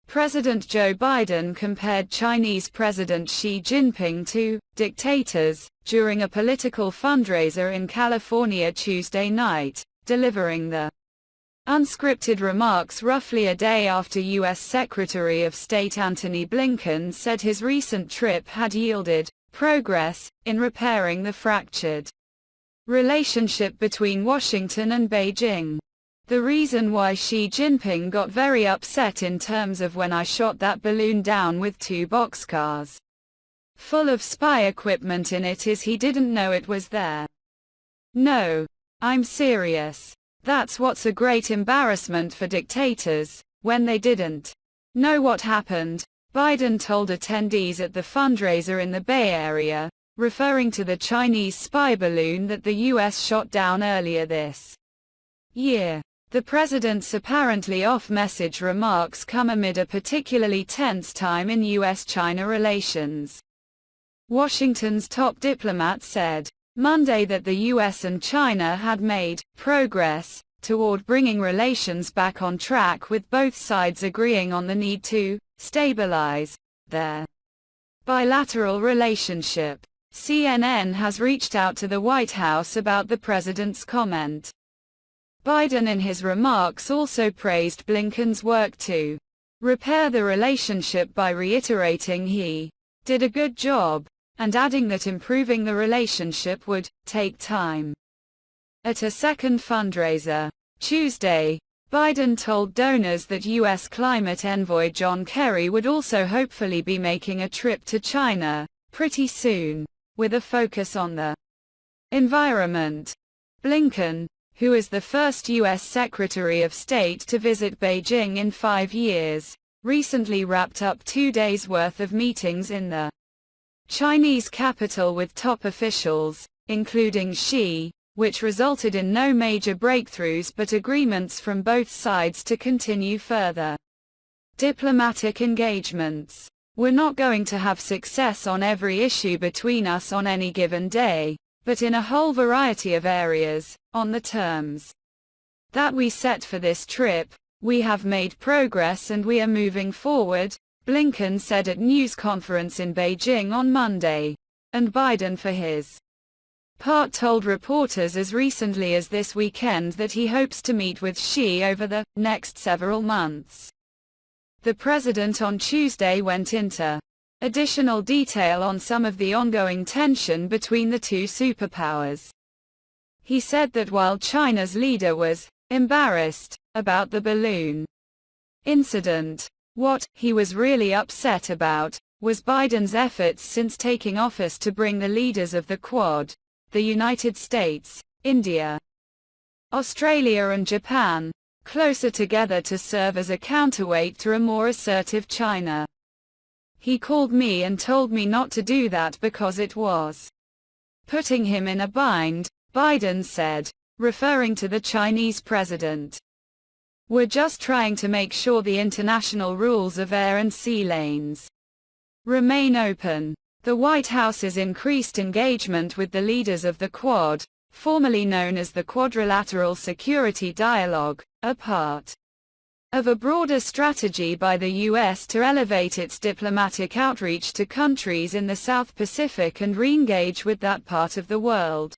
President Joe Biden compared Chinese President Xi Jinping to dictators during a political fundraiser in California Tuesday night, delivering the unscripted remarks roughly a day after U.S. Secretary of State Antony Blinken said his recent trip had yielded progress in repairing the fractured relationship between Washington and Beijing. The reason why Xi Jinping got very upset in terms of when I shot that balloon down with 2 boxcars full of spy equipment in it is he didn't know it was there. No. I'm serious. That's what's a great embarrassment for dictators, when they didn't know what happened, Biden told attendees at the fundraiser in the Bay Area, referring to the Chinese spy balloon that the U.S. shot down earlier this year. The president's apparently off-message remarks come amid a particularly tense time in U.S.-China relations. Washington's top diplomat said Monday that the U.S. and China had made progress toward bringing relations back on track, with both sides agreeing on the need to stabilize their bilateral relationship. CNN has reached out to the White House about the president's comment. Biden in his remarks also praised Blinken's work to repair the relationship by reiterating he did a good job, and adding that improving the relationship would take time. At a second fundraiser, Tuesday, Biden told donors that U.S. climate envoy John Kerry would also hopefully be making a trip to China pretty soon, with a focus on the environment. Blinken, who is the first U.S. Secretary of State to visit Beijing in 5 years, recently wrapped up 2 days' worth of meetings in the Chinese capital with top officials, including Xi, which resulted in no major breakthroughs but agreements from both sides to continue further diplomatic engagements. We're not going to have success on every issue between us on any given day, but in a whole variety of areas, on the terms that we set for this trip, we have made progress and we are moving forward, Blinken said at news conference in Beijing on Monday. And Biden for his part told reporters as recently as this weekend that he hopes to meet with Xi over the next several months. The president on Tuesday went into additional detail on some of the ongoing tension between the two superpowers. He said that while China's leader was embarrassed about the balloon incident, what he was really upset about was Biden's efforts since taking office to bring the leaders of the Quad, the United States, India, Australia and Japan, closer together to serve as a counterweight to a more assertive China. He called me and told me not to do that because it was putting him in a bind, Biden said, referring to the Chinese president. We're just trying to make sure the international rules of air and sea lanes remain open. The White House's increased engagement with the leaders of the Quad, formerly known as the Quadrilateral Security Dialogue, are part of a broader strategy by the U.S. to elevate its diplomatic outreach to countries in the South Pacific and re-engage with that part of the world.